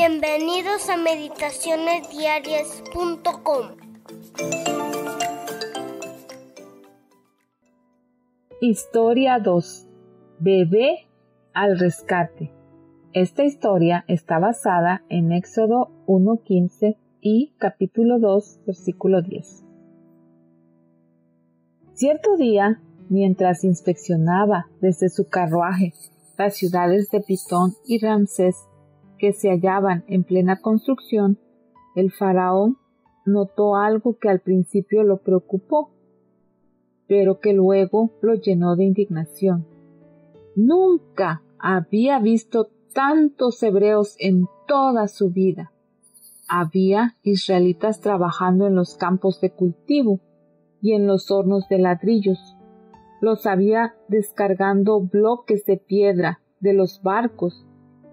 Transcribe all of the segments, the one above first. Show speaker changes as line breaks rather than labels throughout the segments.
Bienvenidos a meditacionesdiarias.com.
Historia 2. Bebé al rescate. Esta historia está basada en Éxodo 1:15 y capítulo 2, versículo 10. Cierto día, mientras inspeccionaba desde su carruaje las ciudades de Pitón y Ramsés que se hallaban en plena construcción, el faraón notó algo que al principio lo preocupó, pero que luego lo llenó de indignación. Nunca había visto tantos hebreos en toda su vida. Había israelitas trabajando en los campos de cultivo y en los hornos de ladrillos. Los había descargando bloques de piedra de los barcos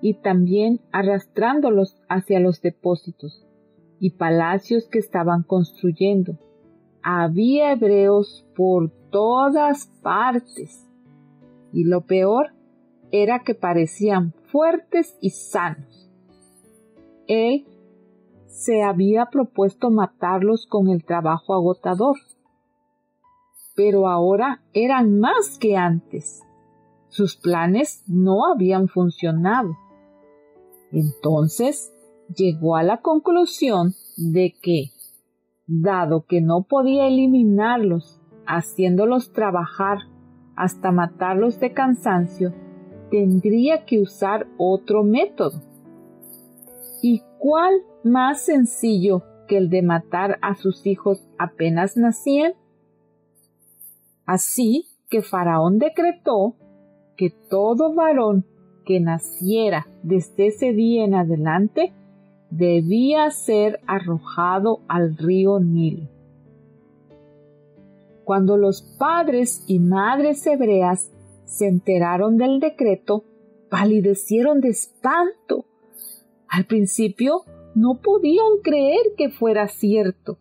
y también arrastrándolos hacia los depósitos y palacios que estaban construyendo. Había hebreos por todas partes, y lo peor era que parecían fuertes y sanos. Él se había propuesto matarlos con el trabajo agotador, pero ahora eran más que antes. Sus planes no habían funcionado. Entonces llegó a la conclusión de que, dado que no podía eliminarlos haciéndolos trabajar hasta matarlos de cansancio, tendría que usar otro método. ¿Y cuál más sencillo que el de matar a sus hijos apenas nacían? Así que Faraón decretó que todo varón que naciera desde ese día en adelante debía ser arrojado al río Nilo. Cuando los padres y madres hebreas se enteraron del decreto, palidecieron de espanto. Al principio no podían creer que fuera cierto.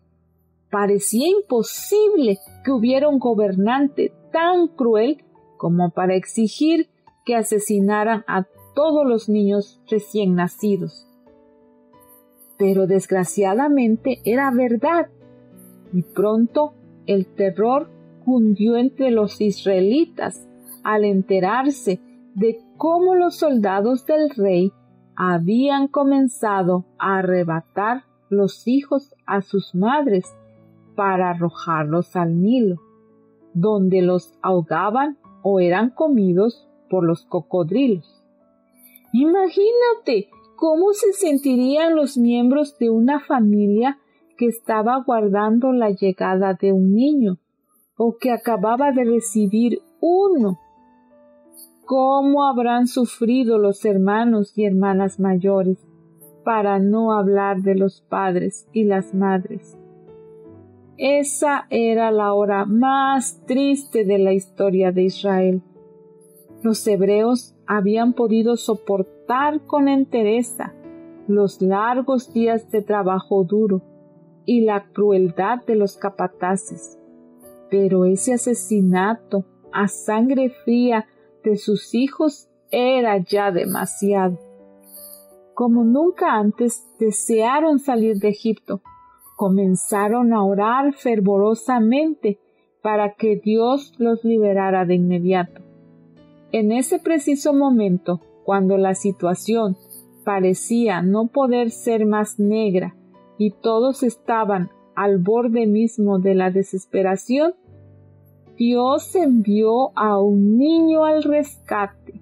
Parecía imposible que hubiera un gobernante tan cruel como para exigir que asesinaran a todos los niños recién nacidos. Pero desgraciadamente era verdad, y pronto el terror cundió entre los israelitas al enterarse de cómo los soldados del rey habían comenzado a arrebatar los hijos a sus madres para arrojarlos al Nilo, donde los ahogaban o eran comidos por los cocodrilos. Imagínate cómo se sentirían los miembros de una familia que estaba aguardando la llegada de un niño o que acababa de recibir uno. ¿Cómo habrán sufrido los hermanos y hermanas mayores, para no hablar de los padres y las madres? Esa era la hora más triste de la historia de Israel. Los hebreos habían podido soportar con entereza los largos días de trabajo duro y la crueldad de los capataces, pero ese asesinato a sangre fría de sus hijos era ya demasiado. Como nunca antes desearon salir de Egipto, comenzaron a orar fervorosamente para que Dios los liberara de inmediato. En ese preciso momento, cuando la situación parecía no poder ser más negra y todos estaban al borde mismo de la desesperación, Dios envió a un niño al rescate.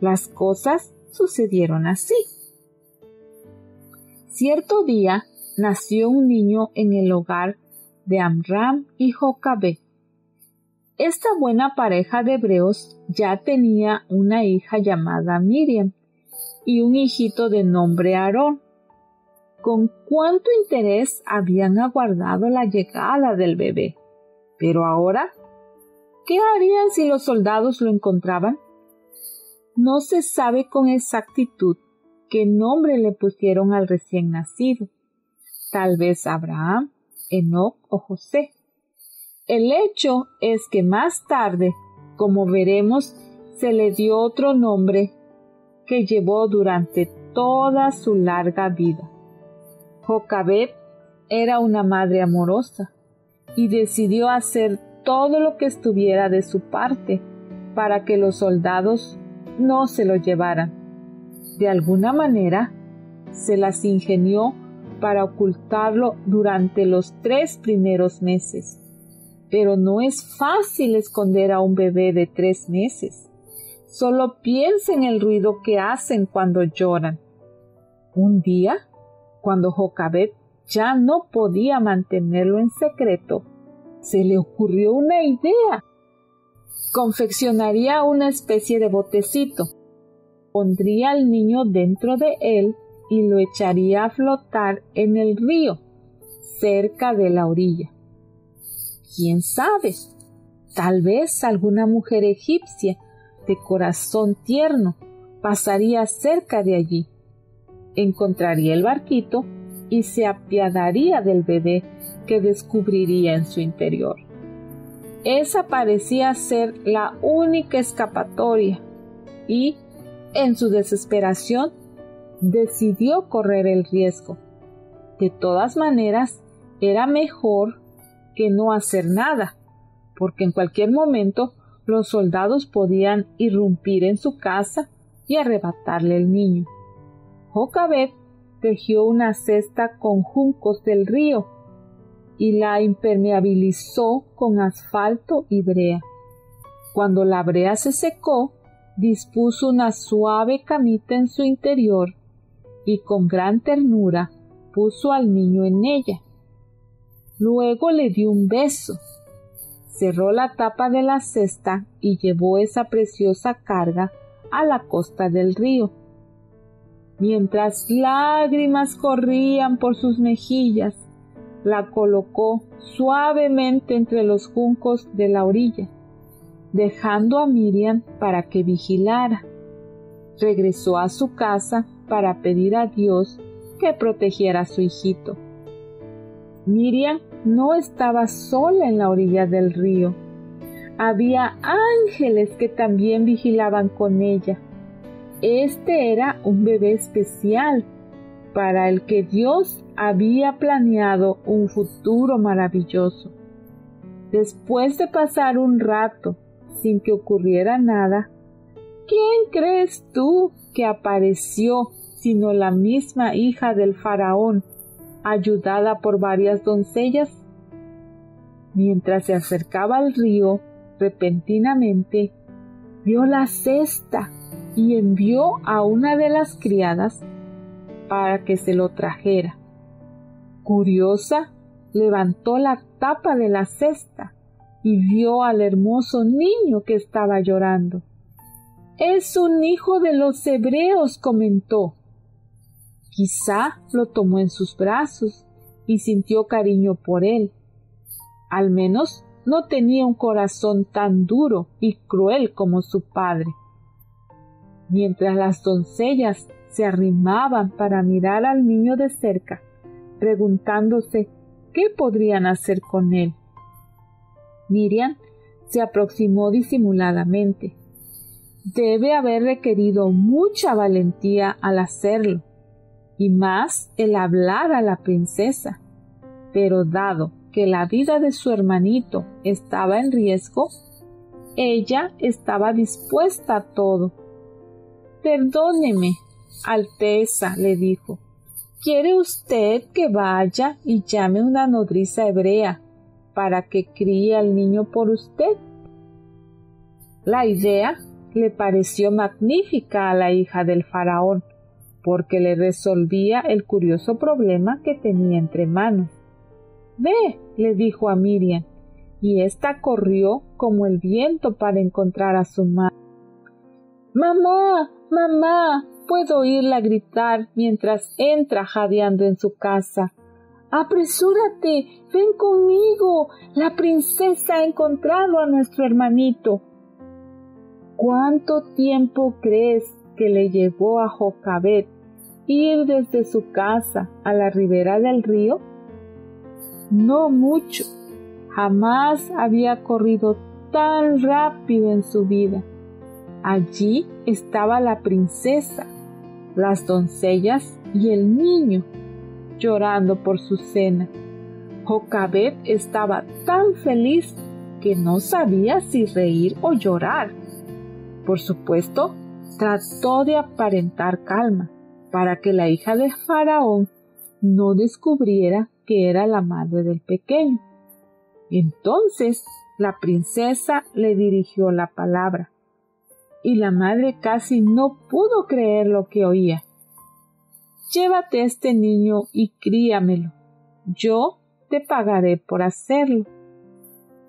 Las cosas sucedieron así. Cierto día nació un niño en el hogar de Amram y Jocabed. Esta buena pareja de hebreos ya tenía una hija llamada Miriam y un hijito de nombre Aarón. Con cuánto interés habían aguardado la llegada del bebé. Pero ahora, ¿qué harían si los soldados lo encontraban? No se sabe con exactitud qué nombre le pusieron al recién nacido. Tal vez Abraham, Enoc o José. El hecho es que más tarde, como veremos, se le dio otro nombre que llevó durante toda su larga vida. Jocabed era una madre amorosa y decidió hacer todo lo que estuviera de su parte para que los soldados no se lo llevaran. De alguna manera, se las ingenió para ocultarlo durante los 3 primeros meses. Pero no es fácil esconder a un bebé de 3 meses. Solo piensa en el ruido que hacen cuando lloran. Un día, cuando Jocabed ya no podía mantenerlo en secreto, se le ocurrió una idea. Confeccionaría una especie de botecito. Pondría al niño dentro de él y lo echaría a flotar en el río, cerca de la orilla. ¿Quién sabe? Tal vez alguna mujer egipcia de corazón tierno pasaría cerca de allí. Encontraría el barquito y se apiadaría del bebé que descubriría en su interior. Esa parecía ser la única escapatoria y, en su desesperación, decidió correr el riesgo. De todas maneras, era mejor que no hacer nada, porque en cualquier momento los soldados podían irrumpir en su casa y arrebatarle el niño. Jocabed tejió una cesta con juncos del río y la impermeabilizó con asfalto y brea. Cuando la brea se secó, dispuso una suave camita en su interior y con gran ternura puso al niño en ella. Luego le dio un beso, cerró la tapa de la cesta y llevó esa preciosa carga a la costa del río. Mientras lágrimas corrían por sus mejillas, la colocó suavemente entre los juncos de la orilla, dejando a Miriam para que vigilara. Regresó a su casa para pedir a Dios que protegiera a su hijito. Miriam no estaba sola en la orilla del río. Había ángeles que también vigilaban con ella. Este era un bebé especial para el que Dios había planeado un futuro maravilloso. Después de pasar un rato sin que ocurriera nada, ¿quién crees tú que apareció sino la misma hija del faraón, ayudada por varias doncellas? Mientras se acercaba al río, repentinamente vio la cesta y envió a una de las criadas para que se lo trajera. Curiosa, levantó la tapa de la cesta y vio al hermoso niño que estaba llorando. «Es un hijo de los hebreos», comentó. Quizá lo tomó en sus brazos y sintió cariño por él. Al menos no tenía un corazón tan duro y cruel como su padre. Mientras las doncellas se arrimaban para mirar al niño de cerca, preguntándose qué podrían hacer con él, Miriam se aproximó disimuladamente. Debe haber requerido mucha valentía al hacerlo, y más el hablar a la princesa. Pero dado que la vida de su hermanito estaba en riesgo, ella estaba dispuesta a todo. «Perdóneme, Alteza», le dijo. «¿Quiere usted que vaya y llame una nodriza hebrea para que críe al niño por usted?» La idea le pareció magnífica a la hija del faraón, porque le resolvía el curioso problema que tenía entre manos. «Ve», le dijo a Miriam, y ésta corrió como el viento para encontrar a su madre. «¡Mamá! ¡Mamá!», puedo oírla gritar mientras entra jadeando en su casa. «¡Apresúrate! ¡Ven conmigo! La princesa ha encontrado a nuestro hermanito». ¿Cuánto tiempo crees que le llevó a Jocabed ir desde su casa a la ribera del río? No mucho. Jamás había corrido tan rápido en su vida. Allí estaba la princesa, las doncellas y el niño, llorando por su cena. Jocabed estaba tan feliz que no sabía si reír o llorar. Por supuesto, trató de aparentar calma para que la hija de Faraón no descubriera que era la madre del pequeño. Entonces la princesa le dirigió la palabra, y la madre casi no pudo creer lo que oía. «Llévate a este niño y críamelo. Yo te pagaré por hacerlo».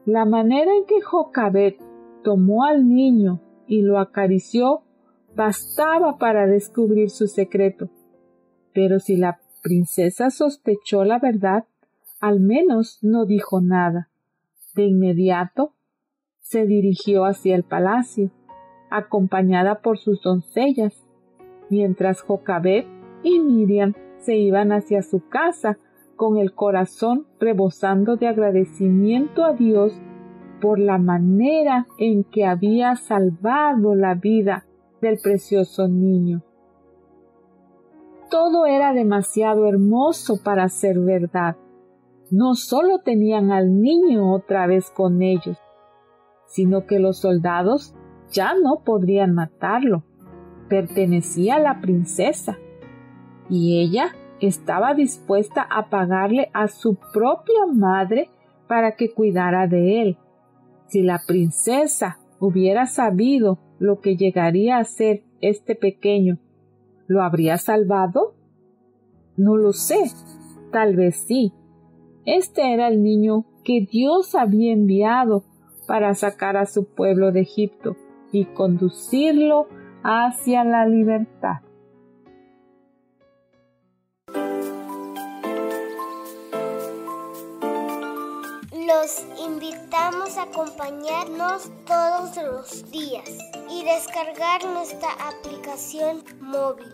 La manera en que Jocabed tomó al niño y lo acarició bastaba para descubrir su secreto. Pero si la princesa sospechó la verdad, al menos no dijo nada. De inmediato se dirigió hacia el palacio, acompañada por sus doncellas, mientras Jocabed y Miriam se iban hacia su casa con el corazón rebosando de agradecimiento a Dios por la manera en que había salvado la vida del precioso niño. Todo era demasiado hermoso para ser verdad. No solo tenían al niño otra vez con ellos, sino que los soldados ya no podrían matarlo. Pertenecía a la princesa, y ella estaba dispuesta a pagarle a su propia madre para que cuidara de él. Si la princesa hubiera sabido lo que llegaría a ser este pequeño, ¿lo habría salvado? No lo sé, tal vez sí. Este era el niño que Dios había enviado para sacar a su pueblo de Egipto y conducirlo hacia la libertad.
Los invitamos a acompañarnos todos los días y descargar nuestra aplicación móvil.